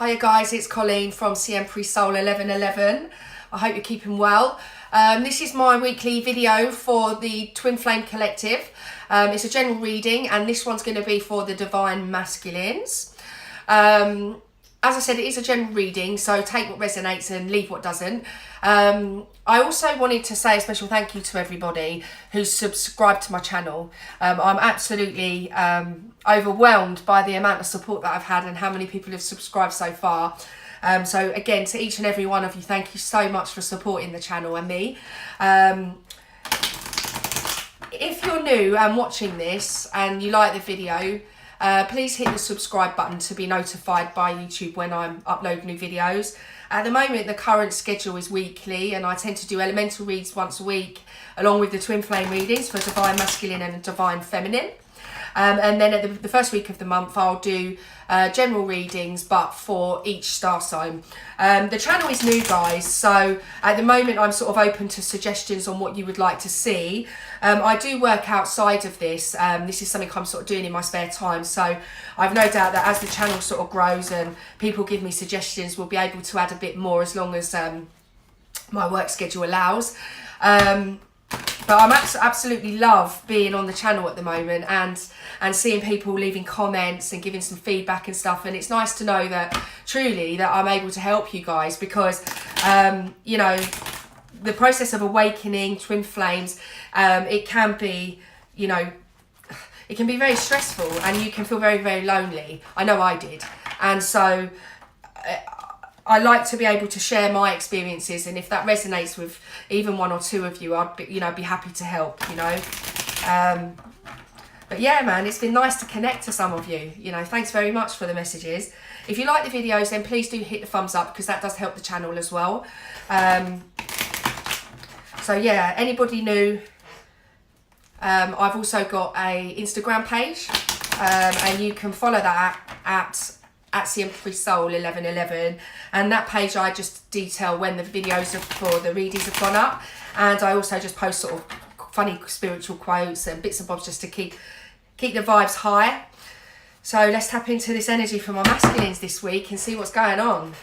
Hiya guys, it's Colleen from Siempre Soul 1111. I hope you're keeping well. This is my weekly video for the Twin Flame Collective. It's a general reading and this one's going to be for the Divine Masculines. As I said, it is a general reading, so take what resonates and leave what doesn't. I also wanted to say a special thank you to everybody who's subscribed to my channel. I'm absolutely overwhelmed by the amount of support that I've had and how many people have subscribed so far. So again, to each and every one of you, thank you so much for supporting the channel and me. If you're new and watching this and you like the video, please hit the subscribe button to be notified by YouTube when I'm uploading new videos. At the moment, the current schedule is weekly and I tend to do elemental reads once a week along with the Twin Flame readings for Divine Masculine and Divine Feminine. And then at the first week of the month, I'll do general readings, but for each star sign. The channel is new, guys, so at the moment I'm sort of open to suggestions on what you would like to see. I do work outside of this. This is something I'm sort of doing in my spare time, so I've no doubt that as the channel sort of grows and people give me suggestions, we'll be able to add a bit more as long as my work schedule allows. But I'm absolutely love being on the channel at the moment and seeing people leaving comments and giving some feedback and stuff. And it's nice to know that truly that I'm able to help you guys because, you know, the process of awakening twin flames, it can be, you know, it can be very stressful and you can feel very, very lonely. I know I did. And so I like to be able to share my experiences, and if that resonates with even one or two of you, I'd be, you know, be happy to help, you know. But yeah, man, it's been nice to connect to some of you. You know, thanks very much for the messages. If you like the videos, then please do hit the thumbs up because that does help the channel as well. So yeah, anybody new, I've also got a Instagram page, and you can follow that at Siempre Soul 1111, and that page I just detail when the videos for the readings have gone up, and I also just post sort of funny spiritual quotes and bits and bobs just to keep the vibes high. So let's tap into this energy from my masculines this week and see what's going on.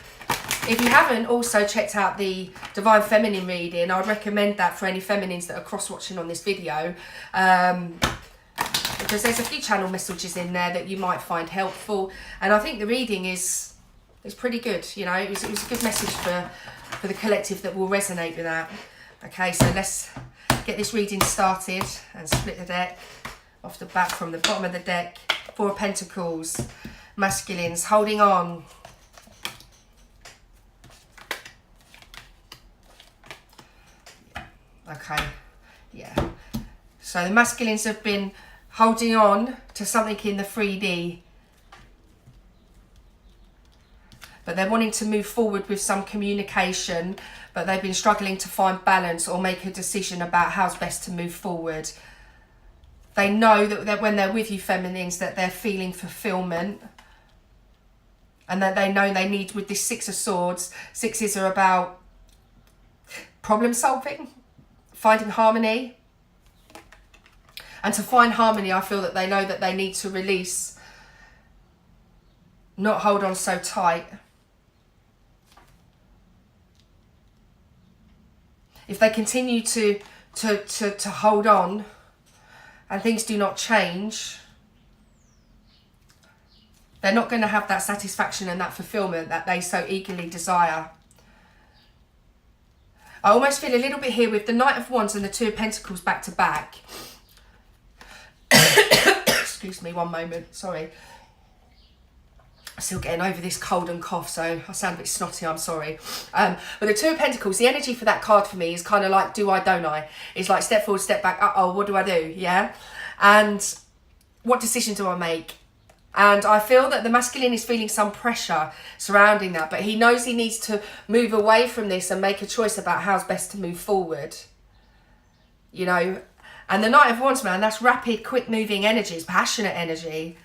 If you haven't also checked out the Divine Feminine reading, I would recommend that for any feminines that are cross-watching on this video, because there's a few channel messages in there that you might find helpful, and I think the reading is pretty good. You know, it was a good message for the collective that will resonate with that. Okay, so let's get this reading started and split the deck off the bat from the bottom of the deck. Four of Pentacles, masculines holding on. Okay, yeah. So the masculines have been holding on to something in the 3D, but they're wanting to move forward with some communication, but they've been struggling to find balance or make a decision about how's best to move forward. They know that when they're with you, feminines, that they're feeling fulfillment, and that they know they need, with this Six of Swords, sixes are about problem solving, finding harmony. And to find harmony, I feel that they know that they need to release, not hold on so tight. If they continue to hold on and things do not change, they're not going to have that satisfaction and that fulfillment that they so eagerly desire. I almost feel a little bit here with the Knight of Wands and the Two of Pentacles back to back. Excuse me, one moment, sorry. I'm still getting over this cold and cough, so I sound a bit snotty, I'm sorry. But the Two of Pentacles, the energy for that card for me is kind of like do I, don't I? It's like step forward, step back, uh-oh, what do I do, yeah? And what decision do I make? And I feel that the masculine is feeling some pressure surrounding that, but he knows he needs to move away from this and make a choice about how's best to move forward. You know? And the Knight of Wands, man, that's rapid, quick-moving energy. It's passionate energy.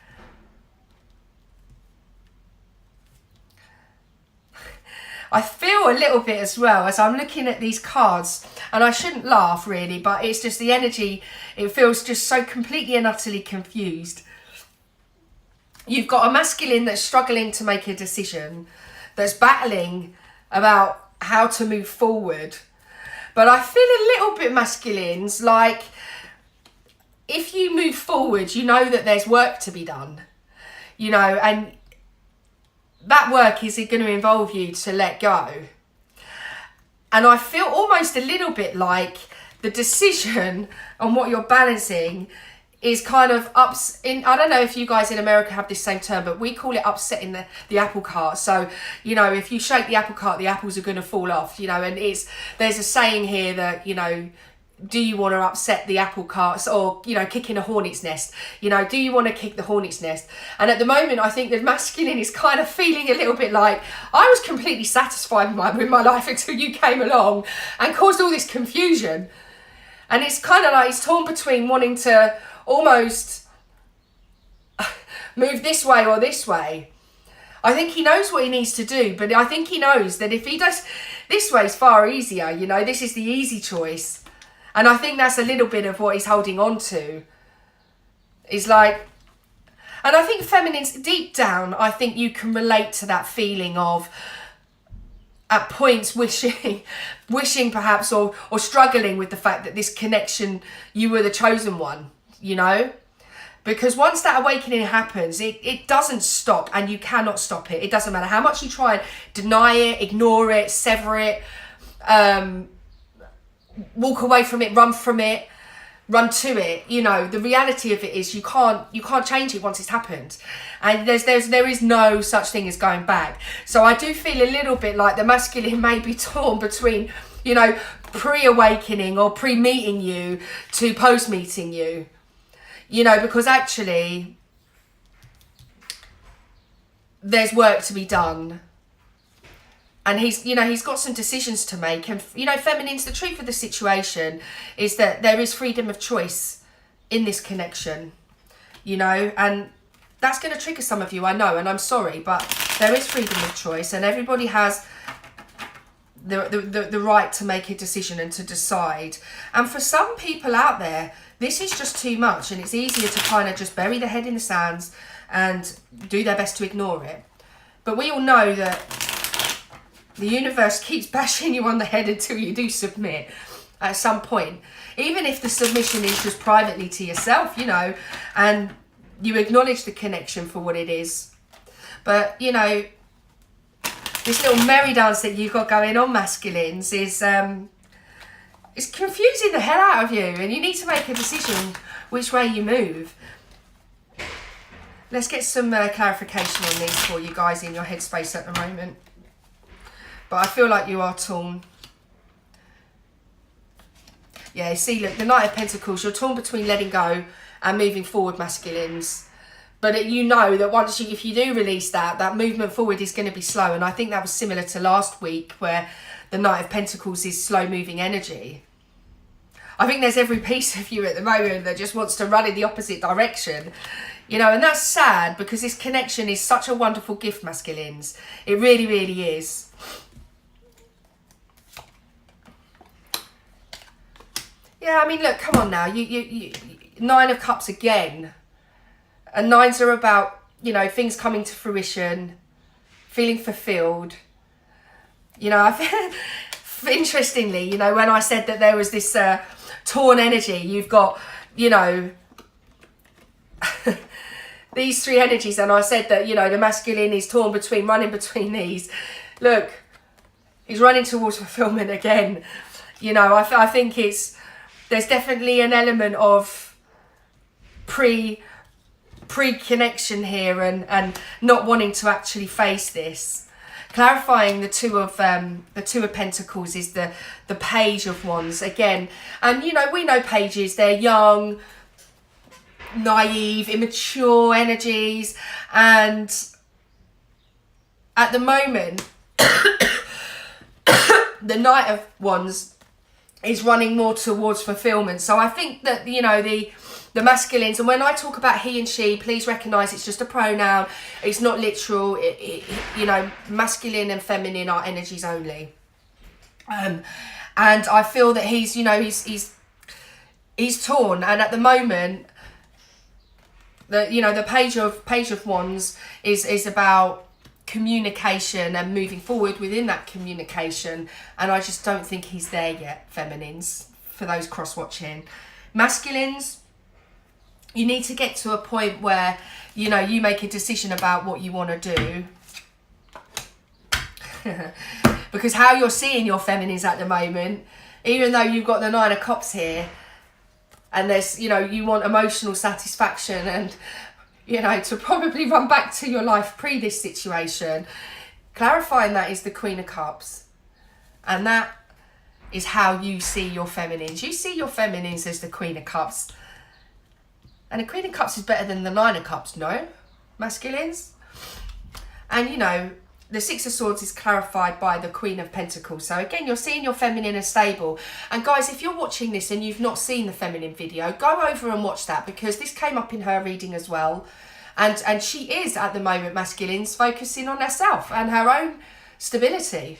I feel a little bit as well as I'm looking at these cards, and I shouldn't laugh really, but it's just the energy, it feels just so completely and utterly confused. you've got a masculine that's struggling to make a decision, that's battling about how to move forward. But I feel a little bit masculines, like, if you move forward, you know that there's work to be done, you know, and that work is going to involve you to let go. And I feel almost a little bit like the decision on what you're balancing is kind of I don't know if you guys in America have this same term, but we call it upsetting the apple cart. So, you know, if you shake the apple cart, the apples are going to fall off, you know, and there's a saying here that, you know, do you want to upset the apple carts, or, you know, kick in a hornet's nest? You know, do you want to kick the hornet's nest? And at the moment, I think the masculine is kind of feeling a little bit like, I was completely satisfied with my life until you came along and caused all this confusion. And it's kind of like he's torn between wanting to almost move this way or this way. I think he knows what he needs to do, but I think he knows that if he does this way, is far easier, you know, this is the easy choice. And I think that's a little bit of what he's holding on to. Is like, and I think feminines, deep down, I think you can relate to that feeling of, at points, wishing perhaps, or struggling with the fact that this connection, you were the chosen one, you know? Because once that awakening happens, it doesn't stop, and you cannot stop it. It doesn't matter how much you try and deny it, ignore it, sever it, walk away from it, run from it, run to it. You know, the reality of it is you can't change it once it's happened, and there is no such thing as going back. So I do feel a little bit like the masculine may be torn between, you know, pre-awakening or pre-meeting you to post-meeting you, you know, because actually there's work to be done. And he's got some decisions to make. And, you know, feminines, the truth of the situation is that there is freedom of choice in this connection, you know, and that's going to trigger some of you, I know, and I'm sorry, but there is freedom of choice, and everybody has the right to make a decision and to decide. And for some people out there, this is just too much, and it's easier to kind of just bury their head in the sands and do their best to ignore it. But we all know that the universe keeps bashing you on the head until you do submit at some point. Even if the submission is just privately to yourself, you know, and you acknowledge the connection for what it is. But, you know, this little merry dance that you've got going on, masculines, is it's confusing the hell out of you, and you need to make a decision which way you move. Let's get some clarification on these for you guys in your headspace at the moment. But I feel like you are torn. Yeah, see, look, the Knight of Pentacles, you're torn between letting go and moving forward, masculines. But you know that if you do release that movement forward is going to be slow. And I think that was similar to last week, where the Knight of Pentacles is slow moving energy. I think there's every piece of you at the moment that just wants to run in the opposite direction. You know, and that's sad, because this connection is such a wonderful gift, masculines. It really, really is. Yeah, I mean, look, come on now. You Nine of Cups again. And nines are about, you know, things coming to fruition, feeling fulfilled. You know, interestingly, you know, when I said that there was this torn energy, you've got, you know, these three energies, and I said that, you know, the masculine is torn between, running between these. Look, he's running towards fulfillment again. You know, I think there's definitely an element of pre-connection here, and not wanting to actually face this. Clarifying the two of Pentacles is the Page of Wands again. And, you know, we know pages, they're young, naive, immature energies, and at the moment the Knight of Wands is running more towards fulfillment. So I think that, you know, the masculines, and when I talk about he and she, please recognise it's just a pronoun, it's not literal. You know, masculine and feminine are energies only. And I feel that he's, you know, he's torn, and at the moment The Page of Wands is about communication and moving forward within that communication, and I just don't think he's there yet, feminines, for those cross-watching. Masculines, you need to get to a point where, you know, you make a decision about what you want to do. Because how you're seeing your feminines at the moment, even though you've got the Nine of Cups here, and there's, you know, you want emotional satisfaction and, you know, to probably run back to your life pre this situation, clarifying that is the Queen of Cups. And that is how you see your feminines. You see your feminines as the Queen of Cups. And the Queen of Cups is better than the Nine of Cups, no? Masculines? And, you know, the Six of Swords is clarified by the Queen of Pentacles. So again, you're seeing your feminine as stable. And guys, if you're watching this and you've not seen the feminine video, go over and watch that, because this came up in her reading as well. And she is, at the moment, masculines, focusing on herself and her own stability.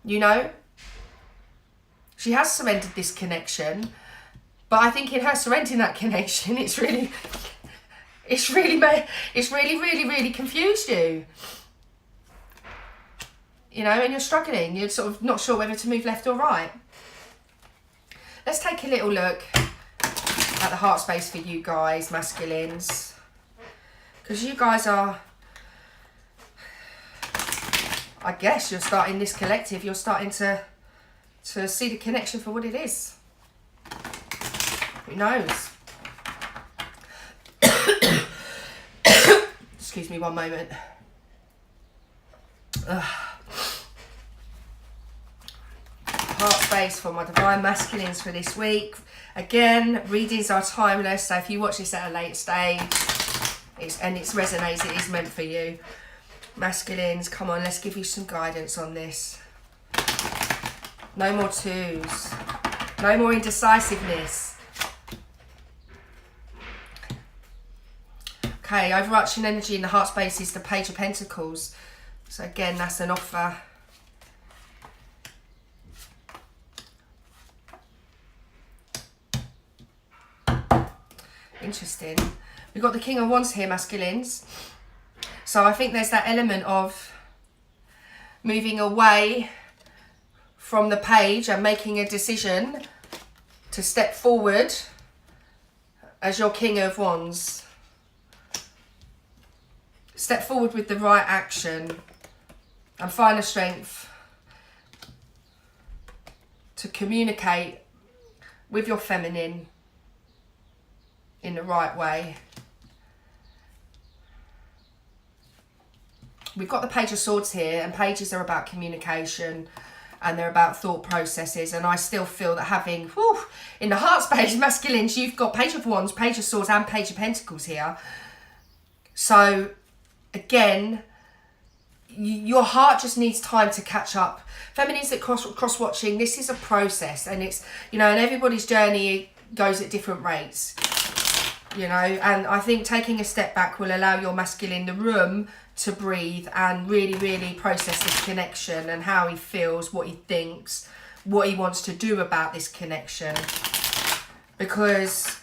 You know? She has surrendered this connection. But I think in her surrendering that connection, it's really confused you. You know, and you're struggling. You're sort of not sure whether to move left or right. Let's take a little look at the heart space for you guys, masculines. Because you guys are, I guess you're starting this collective. You're starting to see the connection for what it is. Who knows? Excuse me one moment. Ugh. Heart space for my divine masculines for this week. Again, readings are timeless, so if you watch this at a late stage it resonates, it is meant for you. Masculines, come on, let's give you some guidance on this. No more twos. No more indecisiveness. Okay, overarching energy in the heart space is the Page of Pentacles. So again, that's an offer. Interesting. We've got the King of Wands here, masculines. So I think there's that element of moving away from the page and making a decision to step forward as your King of Wands. Step forward with the right action and find the strength to communicate with your feminine in the right way. We've got the Page of Swords here, and pages are about communication and they're about thought processes, and I still feel that having, in the heart space, masculines, you've got Page of Wands, Page of Swords and Page of Pentacles here. So again, your heart just needs time to catch up. Feminines that cross-watching, this is a process, and it's, you know, and everybody's journey goes at different rates. You know, and I think taking a step back will allow your masculine the room to breathe and really, really process this connection and how he feels, what he thinks, what he wants to do about this connection. Because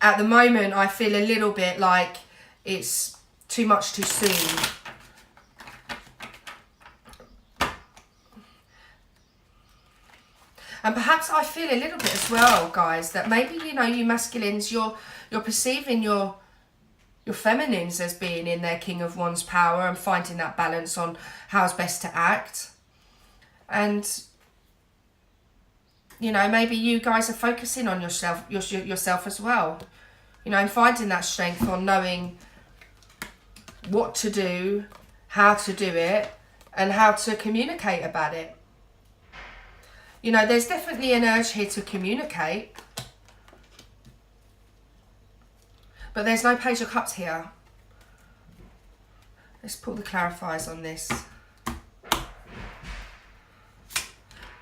at the moment, I feel a little bit like it's too much too soon. And perhaps I feel a little bit as well, guys, that maybe, you know, you masculines, you're perceiving your feminines as being in their King of Wands power and finding that balance on how's best to act. And, you know, maybe you guys are focusing on yourself as well. You know, and finding that strength on knowing what to do, how to do it, and how to communicate about it. You know, there's definitely an urge here to communicate. But there's no Page of Cups here. Let's pull the clarifiers on this.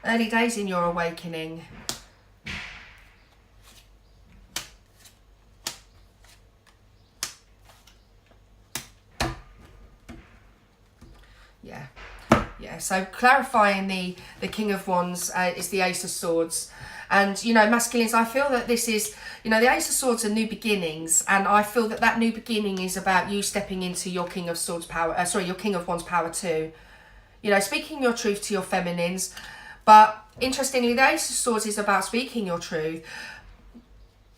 Early days in your awakening. Yeah, so clarifying the King of Wands is the Ace of Swords. And, you know, masculines, I feel that this is, you know, the Ace of Swords are new beginnings. And I feel that that new beginning is about you stepping into your King of Swords power, your King of Wands power too. You know, speaking your truth to your feminines. But interestingly, the Ace of Swords is about speaking your truth.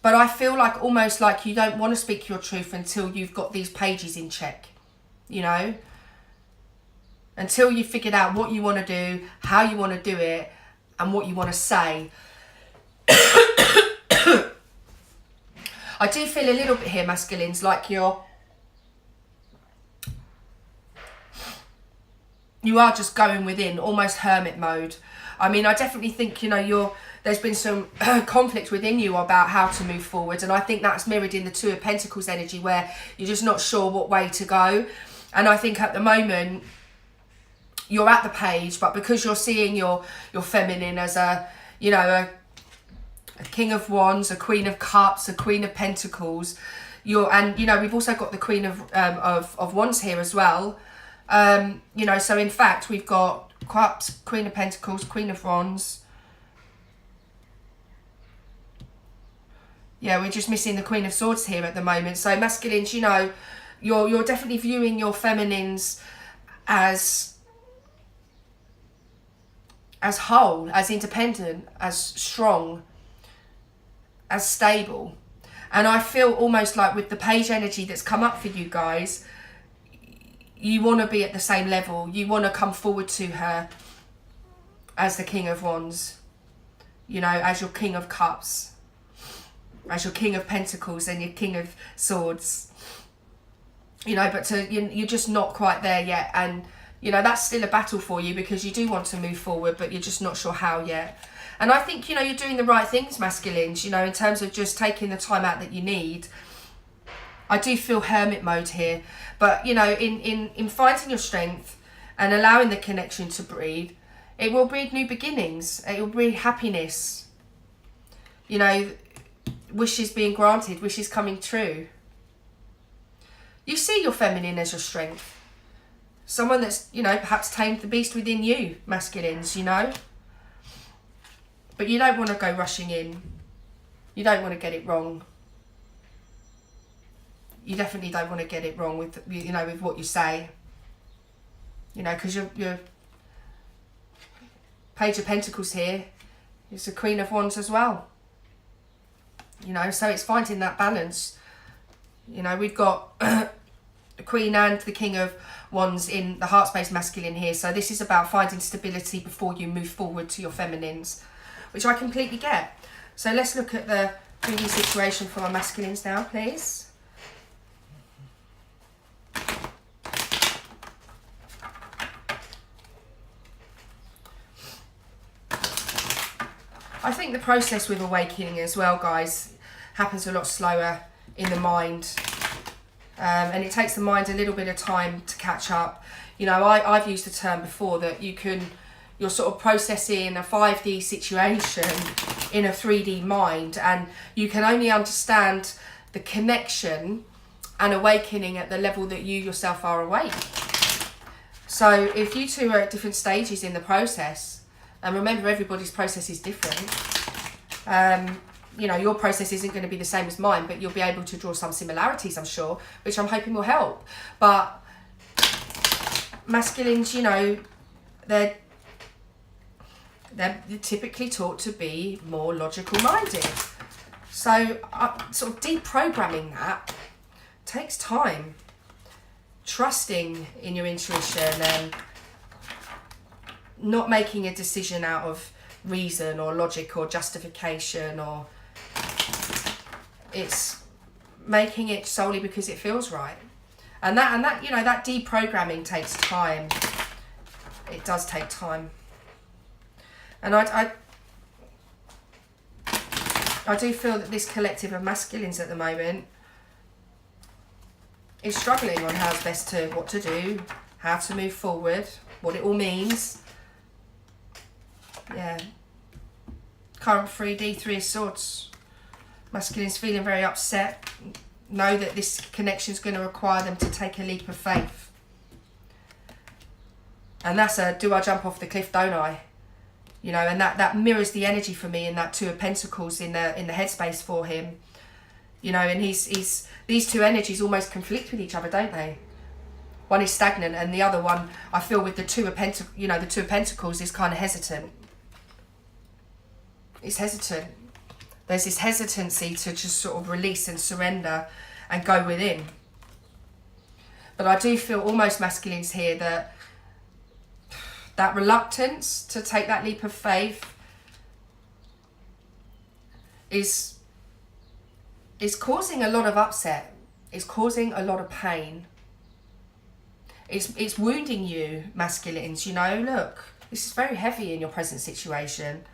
But I feel like almost like you don't want to speak your truth until you've got these pages in check, you know. Until you've figured out what you want to do, how you want to do it, and what you want to say. I do feel a little bit here, masculines, like you are just going within, almost hermit mode. I mean, I definitely think, you know, there's been some conflict within you about how to move forward. And I think that's mirrored in the Two of Pentacles energy, where you're just not sure what way to go. And I think at the moment, you're at the page, but because you're seeing your feminine as a, you know, a King of Wands, a Queen of Cups, a Queen of Pentacles, and, you know, we've also got the Queen of Wands here as well. You know, so in fact, we've got Cups, Queen of Pentacles, Queen of Wands. Yeah, we're just missing the Queen of Swords here at the moment. So masculines, you know, you're definitely viewing your feminines as whole, as independent, as strong, as stable. And I feel almost like with the page energy that's come up for you guys, you want to be at the same level. You want to come forward to her as the King of Wands, you know, as your King of Cups, as your King of Pentacles and your King of Swords, you know, but you're just not quite there yet. And, you know, that's still a battle for you, because you do want to move forward, but you're just not sure how yet. And I think, you know, you're doing the right things, masculines, you know, in terms of just taking the time out that you need. I do feel hermit mode here, but, you know, in finding your strength and allowing the connection to breathe, it will breed new beginnings. It will breed happiness. You know, wishes being granted, wishes coming true. You see your feminine as your strength. Someone that's, you know, perhaps tamed the beast within you, masculines, you know. But you don't want to go rushing in. You don't want to get it wrong. You definitely don't want to get it wrong with, you know, with what you say. You know, because you're Page of Pentacles here is the Queen of Wands as well. You know, so it's finding that balance. You know, we've got the Queen and the King of Wands in the heart space masculine here. So this is about finding stability before you move forward to your feminines, which I completely get. So let's look at the 3D situation for my masculines now, please. I think the process with awakening as well, guys, happens a lot slower in the mind. And it takes the mind a little bit of time to catch up. You know, I've used the term before that you're sort of processing a 5D situation in a 3D mind, and you can only understand the connection and awakening at the level that you yourself are awake. So if you two are at different stages in the process, and remember, everybody's process is different. You know, your process isn't going to be the same as mine, but you'll be able to draw some similarities, I'm sure, which I'm hoping will help. But masculines, you know, they're typically taught to be more logical minded. So sort of deprogramming that takes time. Trusting in your intuition and not making a decision out of reason or logic or justification, or it's making it solely because it feels right. And that you know, that deprogramming takes time. It does take time. And I do feel that this collective of masculines at the moment is struggling on how's best to, what to do, how to move forward, what it all means. Yeah. Current 3D, Three of Swords. Masculine's feeling very upset. Know that this connection is going to require them to take a leap of faith. And that's a, do I jump off the cliff, don't I? You know, and that mirrors the energy for me in that Two of Pentacles in the headspace for him. You know, and he's these two energies almost conflict with each other, don't they? One is stagnant, and the other one, I feel, with the Two of Pentacles is kind of hesitant. It's hesitant. There's this hesitancy to just sort of release and surrender and go within. But I do feel almost masculines here that reluctance to take that leap of faith is causing a lot of upset. It's causing a lot of pain. It's wounding you, masculines. You know, look, this is very heavy in your present situation.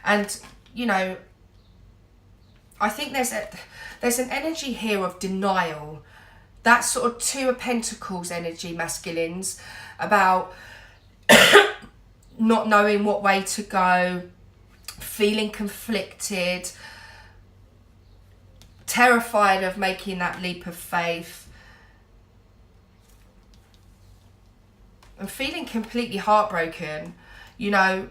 And, you know, I think there's an energy here of denial. That sort of Two of Pentacles energy, masculines, about not knowing what way to go, feeling conflicted, terrified of making that leap of faith, and feeling completely heartbroken, you know,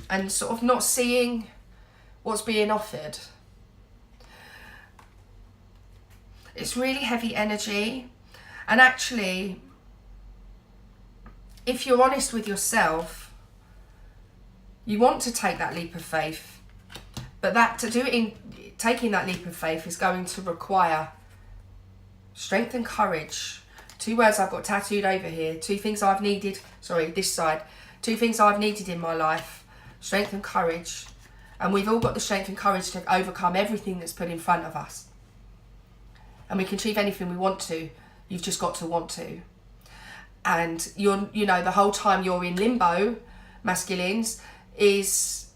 and sort of not seeing what's being offered. It's really heavy energy. And actually, if you're honest with yourself, you want to take that leap of faith, but taking that leap of faith is going to require strength and courage. Two words I've got tattooed over here. Two things I've needed. Sorry, this side. Two things I've needed in my life. Strength and courage. And we've all got the strength and courage to overcome everything that's put in front of us. And we can achieve anything we want to. You've just got to want to. And you know, the whole time you're in limbo, masculines, it's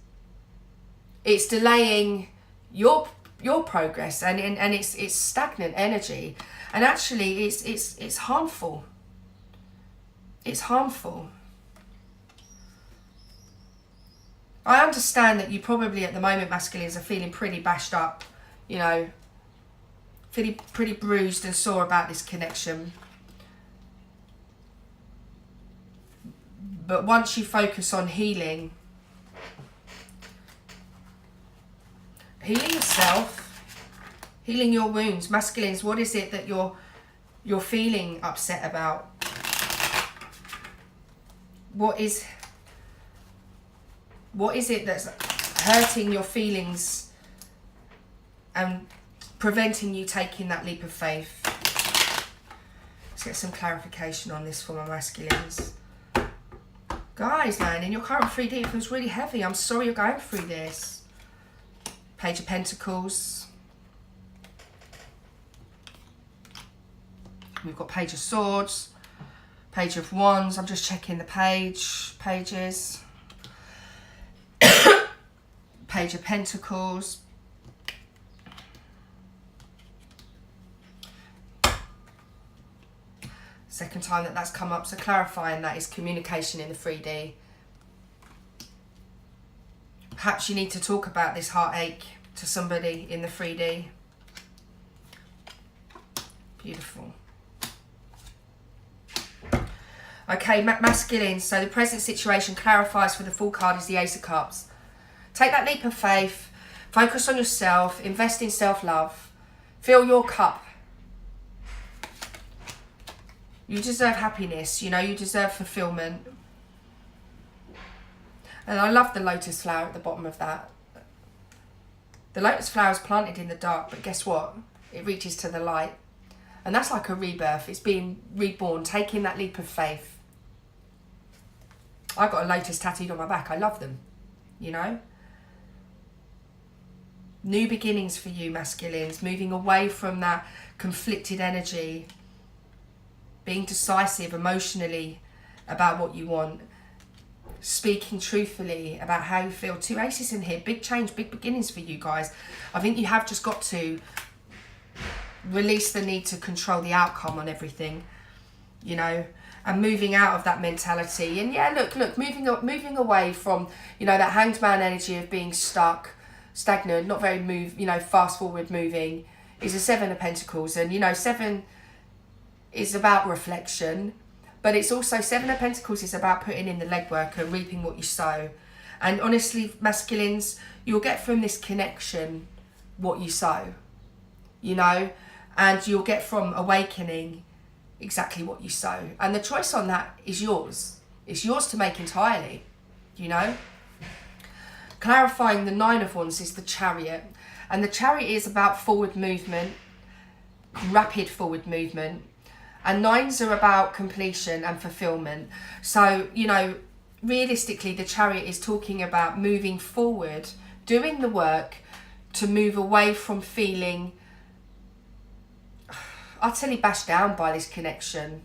delaying your progress, and it's stagnant energy. And actually it's harmful. It's harmful. I understand that you probably at the moment, masculines, are feeling pretty bashed up, you know, feeling pretty bruised and sore about this connection. But once you focus on healing yourself, healing your wounds, masculines, what is it that you're feeling upset about? What is it that's hurting your feelings and preventing you taking that leap of faith? Let's get some clarification on this for my masculines. Guys, man, in your current 3D, it feels really heavy. I'm sorry you're going through this. Page of Pentacles. We've got Page of Swords. Page of Wands. I'm just checking the pages. Page of Pentacles. Second time that's come up, so clarifying that is communication in the 3D. Perhaps you need to talk about this heartache to somebody in the 3D. Beautiful. Okay, masculine, so the present situation clarifies for the full card is the Ace of Cups. Take that leap of faith, focus on yourself, invest in self-love, fill your cup. You deserve happiness, you know, you deserve fulfillment. And I love the lotus flower at the bottom of that. The lotus flower is planted in the dark, but guess what? It reaches to the light. And that's like a rebirth. It's being reborn, taking that leap of faith. I got a lotus tattooed on my back. I love them, you know. New beginnings for you, masculines. Moving away from that conflicted energy. Being decisive emotionally about what you want. Speaking truthfully about how you feel. Two aces in here. Big change, big beginnings for you guys. I think you have just got to release the need to control the outcome on everything, you know, and moving out of that mentality. And yeah, look, moving away from, you know, that hanged man energy of being stuck, stagnant, not very fast forward moving, is a Seven of Pentacles. And, you know, 7 is about reflection, But it's also, Seven of Pentacles is about putting in the legwork and reaping what you sow. And honestly, masculines, you'll get from this connection what you sow, you know, and you'll get from awakening exactly what you sow. And the choice on that is yours. It's yours to make entirely, you know. Clarifying the Nine of Wands is the Chariot. And the Chariot is about forward movement, rapid forward movement. And nines are about completion and fulfillment. So, you know, realistically, the Chariot is talking about moving forward, doing the work to move away from feeling utterly bashed down by this connection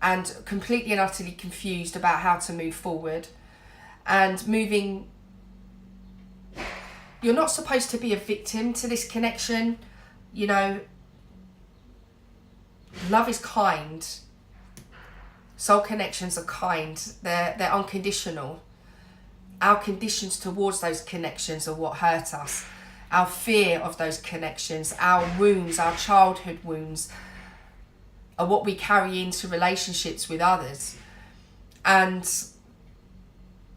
and completely and utterly confused about how to move forward. And moving, you're not supposed to be a victim to this connection, you know. Love is kind. Soul connections are kind. They're unconditional. Our conditions towards those connections are what hurt us. Our fear of those connections, our wounds, our childhood wounds, are what we carry into relationships with others. And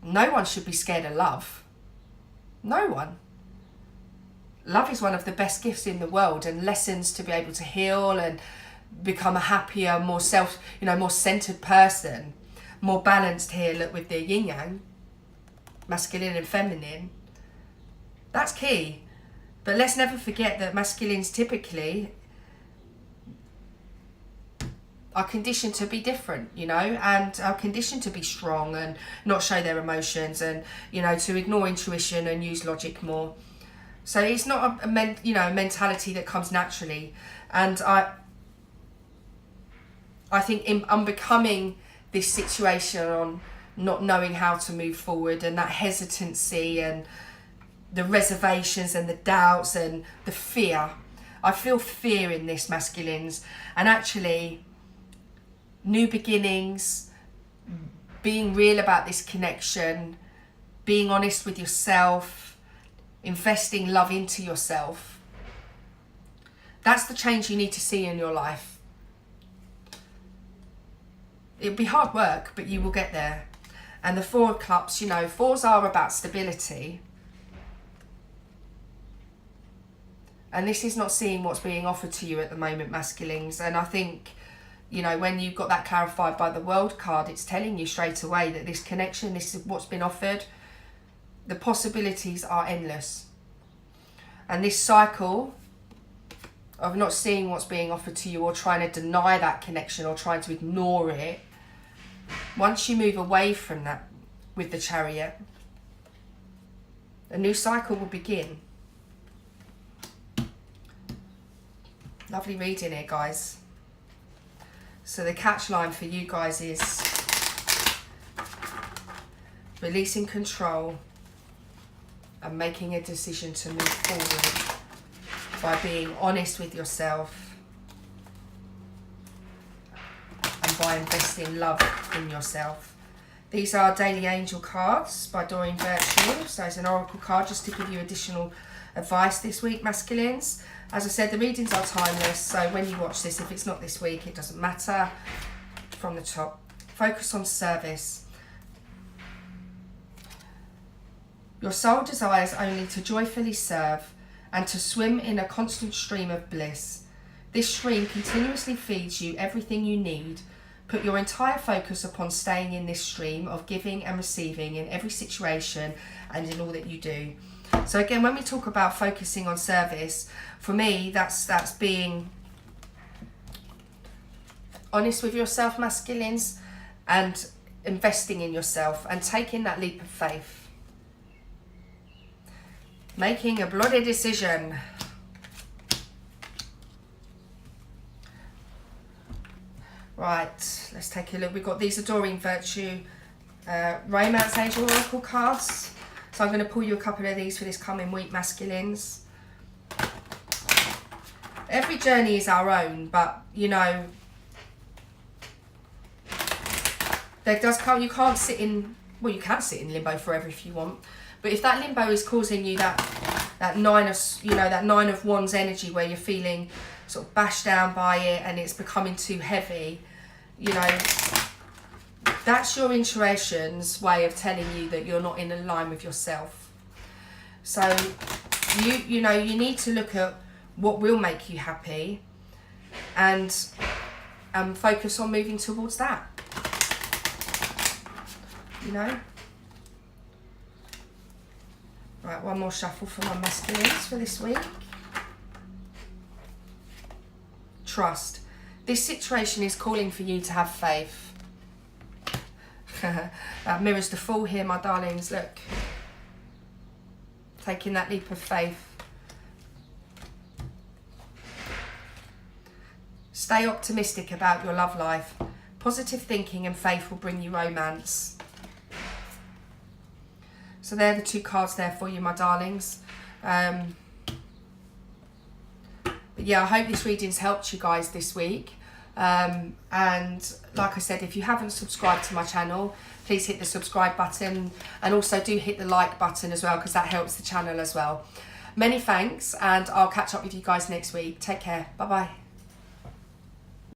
no one should be scared of love. No one. Love is one of the best gifts in the world, and lessons to be able to heal and become a happier, more more centered person, more balanced here. Look, with the yin yang, masculine and feminine, that's key. But let's never forget that masculines typically are conditioned to be different, you know, and are conditioned to be strong and not show their emotions, and, you know, to ignore intuition and use logic more. So it's not a mentality that comes naturally. And I think in unbecoming this situation on not knowing how to move forward, and that hesitancy and the reservations and the doubts and the fear. I feel fear in this, masculines. And actually, new beginnings, being real about this connection, being honest with yourself, investing love into yourself. That's the change you need to see in your life. It'll be hard work, but you will get there. And the Four of Cups, you know, fours are about stability. And this is not seeing what's being offered to you at the moment, masculines. And I think, you know, when you've got that clarified by the World card, it's telling you straight away that this connection, this is what's been offered. The possibilities are endless. And this cycle of not seeing what's being offered to you, or trying to deny that connection, or trying to ignore it, once you move away from that with the Chariot, a new cycle will begin. Lovely reading here, guys. So the catch line for you guys is releasing control and making a decision to move forward by being honest with yourself and by investing love in yourself. These are Daily Angel cards by Doreen Virtue. So it's an oracle card just to give you additional advice this week, masculines. As I said, the readings are timeless, so when you watch this, if it's not this week, it doesn't matter. From the top, focus on service. Your soul desires only to joyfully serve and to swim in a constant stream of bliss. This stream continuously feeds you everything you need. Put your entire focus upon staying in this stream of giving and receiving in every situation and in all that you do. So again, when we talk about focusing on service, for me, that's being honest with yourself, masculines, and investing in yourself and taking that leap of faith. Making a bloody decision. Right, let's take a look. We've got these Adoring Virtue Romance Angel Oracle cards. So I'm going to pull you a couple of these for this coming week, masculines. Every journey is our own, but, you know, there does come, you can't sit in, well, you can sit in limbo forever if you want, but if that limbo is causing you that nine of wands energy where you're feeling sort of bashed down by it and it's becoming too heavy, you know, That's your intuition's way of telling you that you're not in line with yourself. So you know, you need to look at what will make you happy and focus on moving towards that. You know? Right, one more shuffle for my masculines for this week. Trust. This situation is calling for you to have faith. That mirrors the Fool here, my darlings. Look. Taking that leap of faith. Stay optimistic about your love life. Positive thinking and faith will bring you romance. So they're the 2 cards there for you, my darlings. But yeah, I hope this reading's helped you guys this week. And like I said, if you haven't subscribed to my channel, please hit the subscribe button, and also do hit the like button as well, because that helps the channel as well. Many thanks, and I'll catch up with you guys next week. Take care. Bye bye.